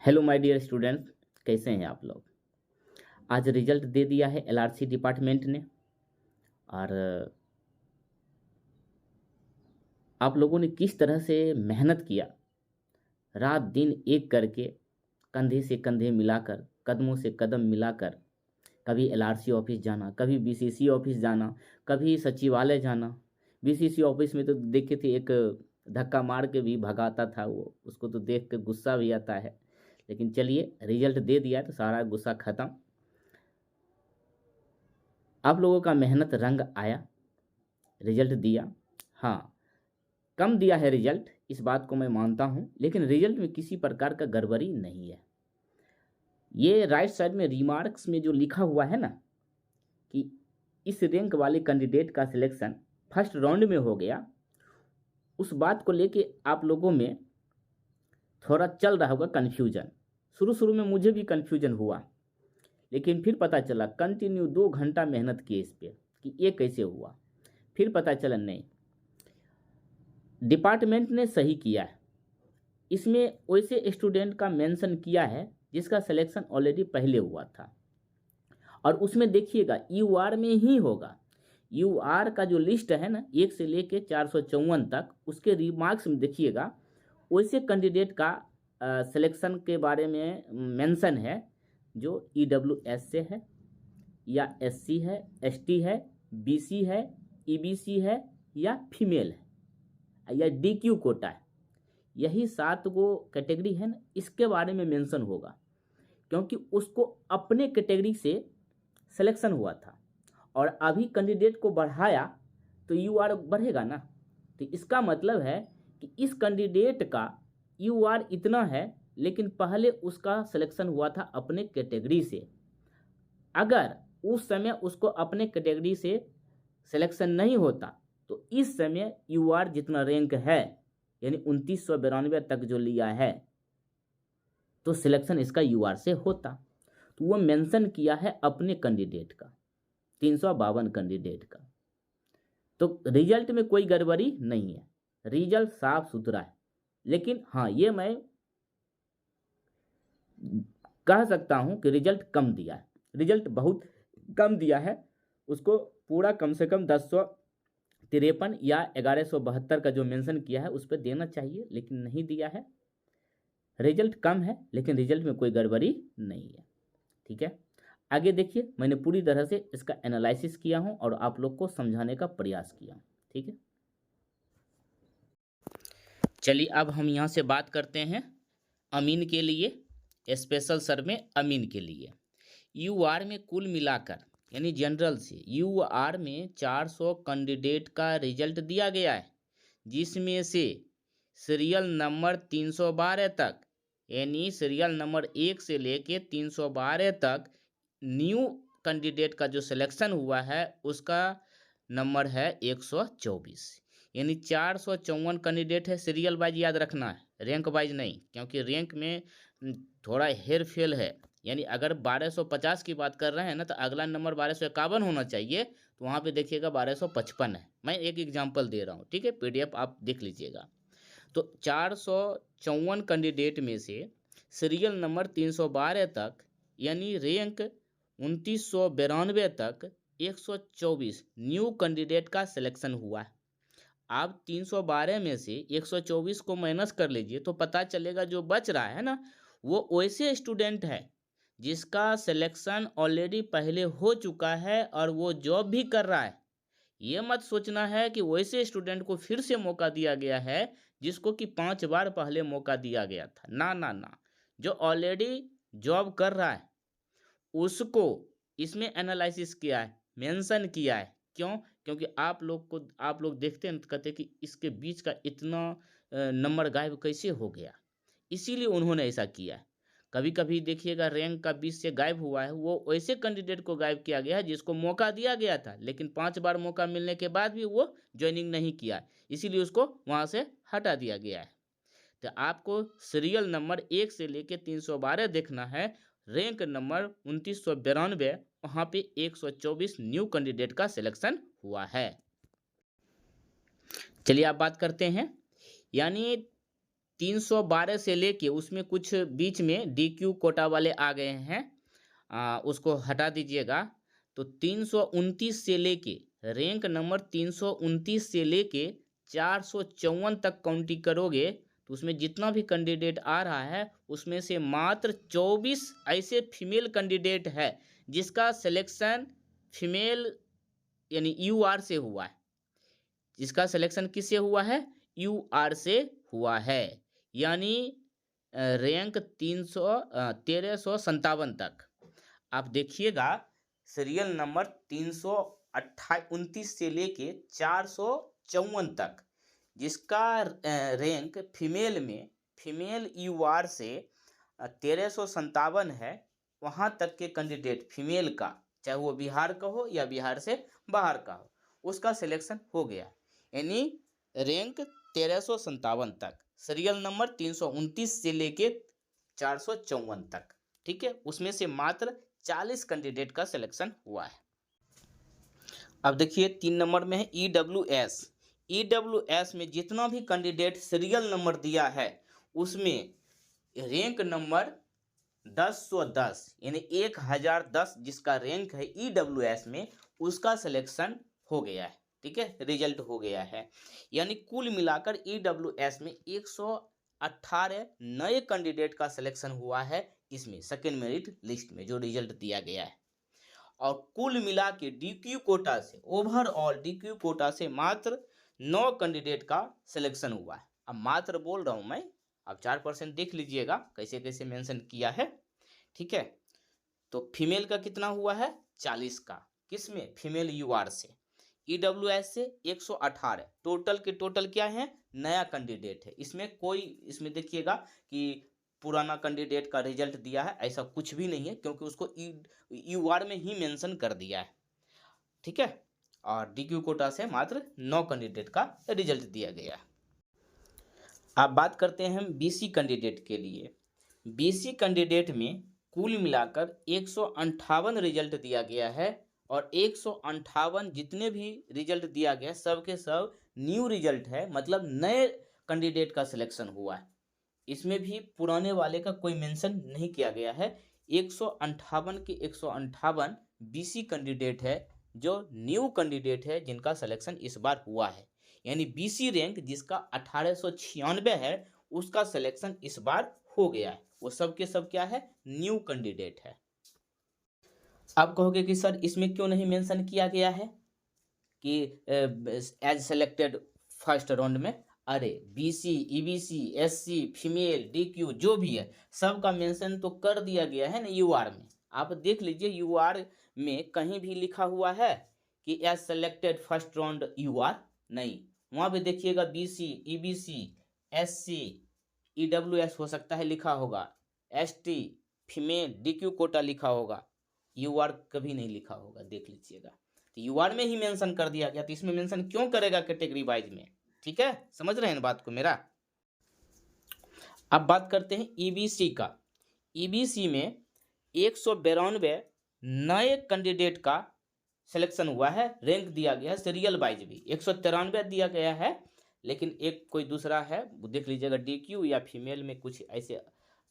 Hello my dear students, कैसे हैं आप लोग। आज रिजल्ट दे दिया है एलआरसी डिपार्टमेंट ने और आप लोगों ने किस तरह से मेहनत किया, रात दिन एक करके, कंधे से कंधे मिलाकर, कदमों से कदम मिलाकर, कभी एलआरसी ऑफिस जाना, कभी बीसीसी ऑफिस जाना, कभी सचिवालय जाना। बीसीसी ऑफिस में तो देखे थे एक धक्का मार के भी भगाता था वो, उसको तो देख के गुस्सा भी आता है। लेकिन चलिए, रिजल्ट दे दिया तो सारा गुस्सा खत्म। आप लोगों का मेहनत रंग आया, रिजल्ट दिया। हाँ, कम दिया है रिजल्ट, इस बात को मैं मानता हूँ, लेकिन रिजल्ट में किसी प्रकार का गड़बड़ी नहीं है। ये राइट साइड में रिमार्क्स में जो लिखा हुआ है ना कि इस रैंक वाले कैंडिडेट का सिलेक्शन फर्स्ट राउंड में हो गया, उस बात को लेके आप लोगों में थोड़ा चल रहा होगा कन्फ्यूजन। शुरू शुरू में मुझे भी कन्फ्यूजन हुआ, लेकिन फिर पता चला, कंटिन्यू 2 घंटा मेहनत की इस पर कि ये कैसे हुआ। फिर पता चला नहीं, डिपार्टमेंट ने सही किया है। इसमें वैसे स्टूडेंट का मेंशन किया है जिसका सिलेक्शन ऑलरेडी पहले हुआ था, और उसमें देखिएगा यूआर में ही होगा। यूआर का जो लिस्ट है ना, 1 से लेके 454 तक, उसके रिमार्क्स में देखिएगा वैसे कैंडिडेट का सिलेक्शन के बारे में मेंशन है जो ईडब्ल्यूएस से है, या एससी है, एसटी है, बीसी है, ईबीसी है, या फीमेल है, या डीक्यू कोटा है। यही 7 गो कैटेगरी है ना, इसके बारे में मेंशन होगा, क्योंकि उसको अपने कैटेगरी से सिलेक्शन हुआ था और अभी कैंडिडेट को बढ़ाया तो यूआर बढ़ेगा ना। तो इसका मतलब है कि इस कैंडिडेट का यूआर इतना है, लेकिन पहले उसका सिलेक्शन हुआ था अपने कैटेगरी से। अगर उस समय उसको अपने कैटेगरी से सिलेक्शन नहीं होता तो इस समय यूआर जितना रैंक है, यानी 2992 तक जो लिया है, तो सिलेक्शन इसका यूआर से होता। तो वो मेंशन किया है अपने कैंडिडेट का, 352 कैंडिडेट का। तो रिजल्ट में कोई गड़बड़ी नहीं है, रिजल्ट साफ सुथरा है। लेकिन हाँ, ये मैं कह सकता हूं कि रिजल्ट कम दिया है, रिजल्ट बहुत कम दिया है। उसको पूरा कम से कम 1053 या 1172 का जो मेंशन किया है उस पर देना चाहिए, लेकिन नहीं दिया है। रिजल्ट कम है, लेकिन रिजल्ट में कोई गड़बड़ी नहीं है। ठीक है, आगे देखिए, मैंने पूरी तरह से इसका एनालिसिस किया हूं और आप लोग को समझाने का प्रयास किया हूं। ठीक है, चलिए अब हम यहां से बात करते हैं अमीन के लिए, स्पेशल सर में अमीन के लिए। यूआर में कुल मिलाकर, यानी जनरल से यूआर में 400 कैंडिडेट का रिजल्ट दिया गया है, जिसमें से सीरियल नंबर 312 तक, यानी सीरियल नंबर 1 से लेके 312 तक न्यू कैंडिडेट का जो सिलेक्शन हुआ है उसका नंबर है 124। यानी 454 कैंडिडेट है। सीरियल वाइज याद रखना है, रैंक वाइज नहीं, क्योंकि रैंक में थोड़ा हेर फेर है। यानी अगर 1250 की बात कर रहे हैं ना, तो अगला नंबर 1251 होना चाहिए, तो वहाँ पे देखिएगा 1255 है। मैं एक एग्जांपल दे रहा हूँ, ठीक है, पीडीएफ आप देख लीजिएगा। तो 454 कैंडिडेट में से सीरियल नंबर 312 तक, यानी रैंक 2992 तक 124 न्यू कैंडिडेट का सिलेक्शन हुआ है। आप 312 में से 124 को माइनस कर लीजिए तो पता चलेगा जो बच रहा है ना, वो वैसे स्टूडेंट है जिसका सिलेक्शन ऑलरेडी पहले हो चुका है और वो जॉब भी कर रहा है। ये मत सोचना है कि वैसे स्टूडेंट को फिर से मौका दिया गया है जिसको कि 5 बार पहले मौका दिया गया था। ना ना ना, जो ऑलरेडी जॉब कर रहा है उसको इसमें एनालिसिस किया है, मेंशन किया है। क्यों? क्योंकि आप लोग देखते हैं, कहते हैं कि इसके बीच का इतना नंबर गायब कैसे हो गया, इसीलिए उन्होंने ऐसा किया है। कभी कभी देखिएगा रैंक का 20 से गायब हुआ है, वो वैसे कैंडिडेट को गायब किया गया है जिसको मौका दिया गया था, लेकिन 5 बार मौका मिलने के बाद भी वो ज्वाइनिंग नहीं किया, इसीलिए उसको वहां से हटा दिया गया है। तो आपको सीरियल नंबर 1 से लेके 312 देखना है, रैंक नंबर 2992, वहां पे 124 न्यू कैंडिडेट का सिलेक्शन हुआ है। चलिए आप बात करते हैं, यानी 312 से लेके उसमें कुछ बीच में DQ कोटा वाले आ गए हैं, उसको हटा दीजिएगा। तो 329 से लेके रैंक नंबर 329 से लेके 454 तक काउंटिंग करोगे तो उसमें जितना भी कैंडिडेट आ रहा है उसमें से मात्र 24 ऐसे फीमेल कैंडिडेट है जिसका सिलेक्शन फीमेल यानी UR से हुआ है, जिसका सिलेक्शन किससे हुआ है, UR से हुआ है। यानी रैंक 1357 तक। आप देखिएगा सीरियल नंबर 329 से लेके 454 तक जिसका रैंक फीमेल में फीमेल UR से 1357 है, वहाँ तक के कैंडिडेट फीमेल का, चाहे वो बिहार का हो या बिहार से बाहर का हो, उसका सिलेक्शन हो गया। यानी रैंक 1357 तक, सीरियल नंबर 329 से लेके 454 तक, ठीक है, उसमें से मात्र 40 कैंडिडेट का सिलेक्शन हुआ है। अब देखिए 3 नंबर में है EWS। EWS में जितना भी कैंडिडेट सीरियल नंबर दिया है उसमें रैंक नंबर 1010 यानी 1010 जिसका रैंक है EWS में, उसका सिलेक्शन हो गया है, ठीक है, रिजल्ट हो गया है। यानी कुल मिलाकर EWS में 118 नए कैंडिडेट का सिलेक्शन हुआ है इसमें सेकेंड मेरिट लिस्ट में जो रिजल्ट दिया गया है। और कुल मिला के DQ कोटा से, ओवरऑल DQ कोटा से मात्र 9 कैंडिडेट का सिलेक्शन हुआ है। अब मात्र बोल रहा हूं मैं, अब 4% देख लीजिएगा कैसे कैसे मेंशन किया है, ठीक है। तो फीमेल का कितना हुआ है, 40 का, किसमें, फीमेल UR से। EWS से 118, टोटल के टोटल क्या है, नया कैंडिडेट है। इसमें कोई, इसमें देखिएगा कि पुराना कैंडिडेट का रिजल्ट दिया है ऐसा कुछ भी नहीं है, क्योंकि उसको UR में ही मेंशन कर दिया है, ठीक है। और DQ कोटा से मात्र 9 कैंडिडेट का रिजल्ट दिया गया है। अब बात करते हैं हम BC कैंडिडेट के लिए। BC कैंडिडेट में कुल मिलाकर 158 रिजल्ट दिया गया है, और 158 जितने भी रिजल्ट दिया गया सब के सब न्यू रिजल्ट है, मतलब नए कैंडिडेट का सिलेक्शन हुआ है। इसमें भी पुराने वाले का कोई मेंशन नहीं किया गया है। 158 के 158 BC कैंडिडेट है जो न्यू कैंडिडेट है जिनका सिलेक्शन इस बार हुआ है। यानी BC रैंक जिसका 1896 है उसका सिलेक्शन इस बार हो गया है। वो सब के सब क्या है, न्यू कैंडिडेट है। आप कहोगे कि सर इसमें क्यों नहीं मेंशन किया गया है कि एज सेलेक्टेड फर्स्ट राउंड में। अरे BC, EBC, SC, female, DQ जो भी है सबका मेंशन तो कर दिया गया है ना UR में। आप देख लीजिए UR में कहीं भी लिखा हुआ है कि as selected first round UR, नहीं। वहाँ पे देखिएगा BC, EBC, SC, EWS हो सकता है लिखा होगा, ST, फीमेल, DQ कोटा लिखा होगा, UR कभी नहीं लिखा होगा, देख लीजिएगा। तो UR में ही मेंशन कर दिया गया, तो इसमें मेंशन क्यों करेगा कैटेगरी वाइज में, ठीक है, समझ रहे हैं बात को मेरा। अब बात करते हैं EBC का। EBC में 192 नए कैंडिडेट का सिलेक्शन हुआ है, रैंक दिया गया है सीरियल वाइज भी 193 दिया गया है, लेकिन एक कोई दूसरा है वो देख लीजिएगा, DQ या फीमेल में कुछ ऐसे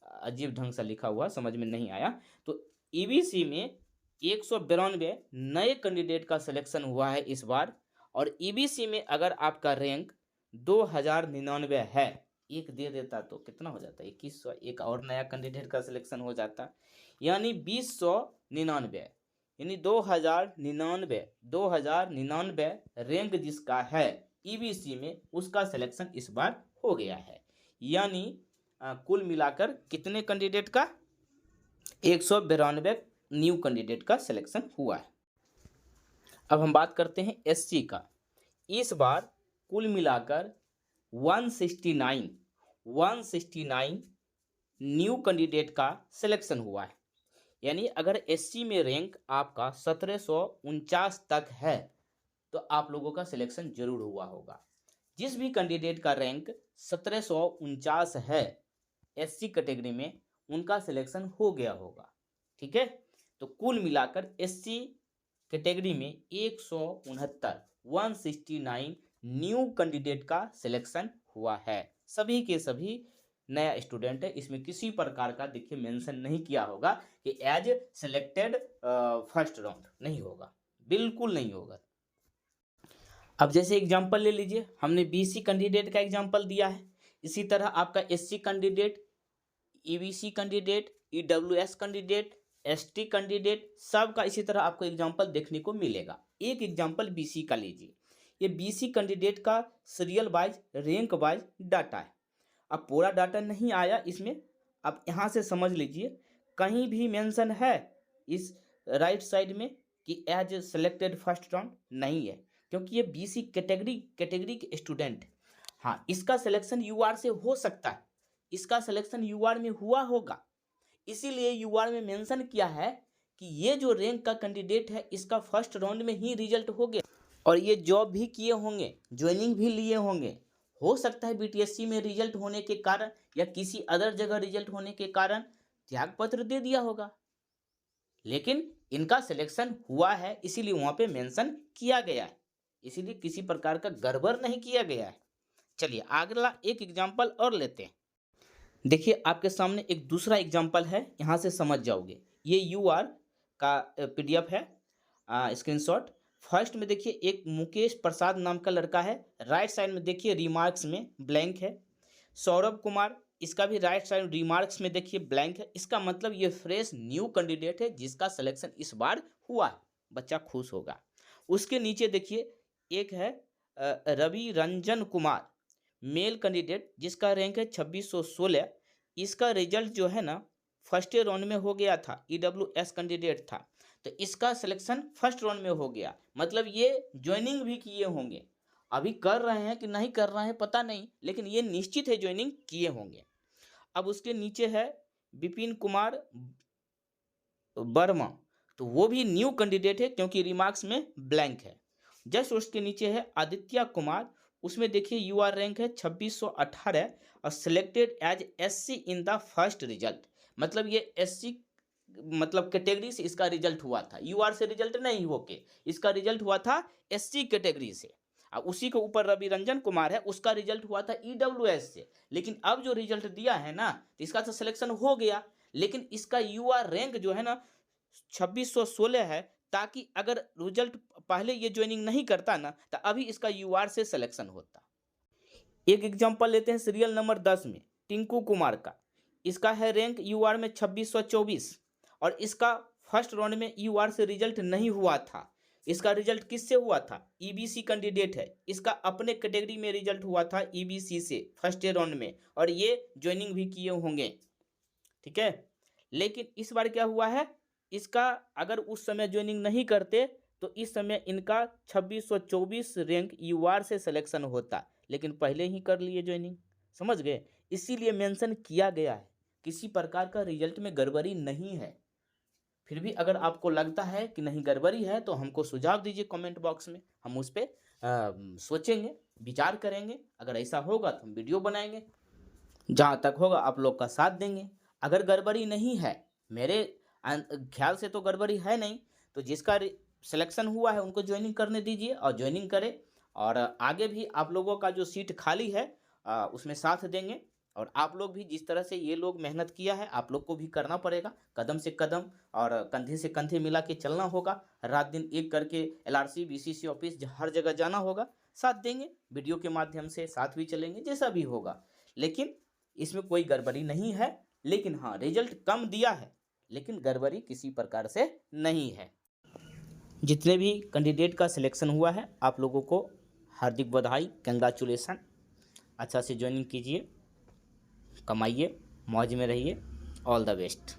अजीब ढंग से लिखा हुआ, समझ में नहीं आया। तो EBC में 192 नए कैंडिडेट का सिलेक्शन हुआ है इस बार। और EBC में अगर आपका रैंक 2099 है, एक दे देता तो कितना हो जाता, 2100, एक और नया कैंडिडेट का सिलेक्शन हो जाता, यानी 2099, यानी 2099 रैंक जिसका है EBC में उसका सिलेक्शन इस बार हो गया है। यानी कुल मिलाकर कितने कैंडिडेट का, 192 न्यू कैंडिडेट का सिलेक्शन हुआ है। अब हम बात करते हैं SC का। इस बार कुल मिलाकर 169 न्यू कैंडिडेट का सिलेक्शन हुआ है। यानी अगर SC में रैंक आपका 1749 तक है तो आप लोगों का सिलेक्शन जरूर हुआ होगा। जिस भी कैंडिडेट का रैंक 1749 है SC कैटेगरी में, उनका सिलेक्शन हो गया होगा, ठीक है। तो कुल मिलाकर SC कैटेगरी में 169 न्यू कैंडिडेट का सिलेक्शन हुआ है। सभी के सभी नया स्टूडेंट है, इसमें किसी प्रकार का देखिए मेंशन नहीं किया होगा कि एज सेलेक्टेड फर्स्ट राउंड, नहीं होगा, बिल्कुल नहीं होगा। अब जैसे एग्जांपल ले लीजिए, हमने बीसी कैंडिडेट का एग्जांपल दिया है, इसी तरह आपका SC candidate, EBC candidate, EWS candidate, ST candidate, सब का इसी तरह आपको एग्जांपल देखने को मिलेगा। एक एग्जांपल बीसी का लीजिए, ये बीसी कैंडिडेट का serial wise rank wise data है। अब पूरा डाटा नहीं आया इसमें, अब यहाँ से समझ लीजिए कहीं भी मेंशन है इस राइट साइड में कि एज सेलेक्टेड फर्स्ट राउंड, नहीं है, क्योंकि ये बीसी कैटेगरी के स्टूडेंट। हाँ, इसका सिलेक्शन यूआर से हो सकता है, इसका सिलेक्शन यूआर में हुआ होगा, इसीलिए यूआर में मेंशन किया है कि ये जो रैंक का कैंडिडेट है इसका फर्स्ट राउंड में ही रिजल्ट हो गया और ये जॉब भी किए होंगे, ज्वाइनिंग भी लिए होंगे। हो सकता है बीटीएससी में रिजल्ट होने के कारण या किसी अदर जगह रिजल्ट होने के कारण त्यागपत्र दे दिया होगा, लेकिन इनका सिलेक्शन हुआ है इसीलिए वहाँ पे मेंशन किया गया है, इसीलिए किसी प्रकार का गड़बड़ नहीं किया गया है। चलिए अगला एक एग्जाम्पल और लेते हैं। देखिए आपके सामने एक दूसरा एग्जाम्पल है, यहाँ से समझ जाओगे। ये यूआर का पीडीएफ है, स्क्रीनशॉट। फर्स्ट में देखिए एक मुकेश प्रसाद नाम का लड़का है, राइट साइड में देखिए रिमार्क्स में ब्लैंक है। सौरभ कुमार, इसका भी राइट साइड रिमार्क्स में देखिए ब्लैंक है। इसका मतलब ये फ्रेश न्यू कैंडिडेट है जिसका सिलेक्शन इस बार हुआ है, बच्चा खुश होगा। उसके नीचे देखिए एक है रवि रंजन कुमार, मेल कैंडिडेट, जिसका रैंक है 2616। इसका रिजल्ट जो है ना फर्स्ट राउंड में हो गया था, ईडब्ल्यूएस कैंडिडेट था, तो इसका सिलेक्शन फर्स्ट राउंड में हो गया। मतलब ये ज्वाइनिंग भी किए होंगे, अभी कर रहे हैं कि नहीं कर रहे हैं पता नहीं, लेकिन ये निश्चित है ज्वाइनिंग किए होंगे। अब उसके नीचे है विपिन कुमार वर्मा, तो वो भी न्यू कैंडिडेट है क्योंकि रिमार्क्स में ब्लैंक है। जस्ट उसके नीचे है आदित्य कुमार, उसमें देखिए यूआर रैंक है 2618 और selected as SC in the first result. मतलब ये एससी मतलब कैटेगरी से इसका रिजल्ट हुआ था, यूआर से रिजल्ट नहीं होके इसका रिजल्ट हुआ था एससी कैटेगरी से। अब उसी के ऊपर रवि रंजन कुमार है, उसका रिजल्ट हुआ था ईडब्ल्यूएस से। लेकिन अब जो रिजल्ट दिया है ना तो इसका तो सिलेक्शन हो गया, लेकिन इसका यूआर रैंक जो है ना 2616 है, ताकि अगर रिजल्ट पहले ये ज्वाइनिंग नहीं करता ना तो अभी इसका यूआर से सिलेक्शन होता। एक एग्जांपल लेते हैं सीरियल नंबर 10 में टिंकू कुमार का, इसका है रैंक यूआर में 2624 और इसका फर्स्ट राउंड में यूआर से रिजल्ट नहीं हुआ था। इसका रिजल्ट किससे हुआ था? ईबीसी कैंडिडेट है, इसका अपने कैटेगरी में रिजल्ट हुआ था ईबीसी से फर्स्ट राउंड में, और ये ज्वाइनिंग भी किए होंगे, ठीक है। लेकिन इस बार क्या हुआ है, इसका अगर उस समय ज्वाइनिंग नहीं करते तो इस समय इनका 2624 रैंक यूआर से सिलेक्शन होता, लेकिन पहले ही कर लिए ज्वाइनिंग, समझ गए। इसीलिए मेंशन किया गया है, किसी प्रकार का रिजल्ट में गड़बड़ी नहीं है। फिर भी अगर आपको लगता है कि नहीं गड़बड़ी है तो हमको सुझाव दीजिए कमेंट बॉक्स में, हम उस पर सोचेंगे, विचार करेंगे। अगर ऐसा होगा तो हम वीडियो बनाएंगे, जहाँ तक होगा आप लोग का साथ देंगे। अगर गड़बड़ी नहीं है, मेरे ख्याल से तो गड़बड़ी है नहीं, तो जिसका सिलेक्शन हुआ है उनको ज्वाइनिंग करने दीजिए और ज्वाइनिंग करें, और आगे भी आप लोगों का जो सीट खाली है उसमें साथ देंगे। और आप लोग भी जिस तरह से ये लोग मेहनत किया है आप लोग को भी करना पड़ेगा, कदम से कदम और कंधे से कंधे मिला के चलना होगा। रात दिन एक करके एलआरसी बीसीसी ऑफिस हर जगह जाना होगा, साथ देंगे, वीडियो के माध्यम से साथ भी चलेंगे, जैसा भी होगा। लेकिन इसमें कोई गड़बड़ी नहीं है, लेकिन हाँ रिजल्ट कम दिया है, लेकिन गड़बड़ी किसी प्रकार से नहीं है। जितने भी कैंडिडेट का सिलेक्शन हुआ है आप लोगों को हार्दिक बधाई, कंग्रेचुलेसन। अच्छा से ज्वाइनिंग कीजिए, कमाइए, मौज में रहिए, ऑल द बेस्ट।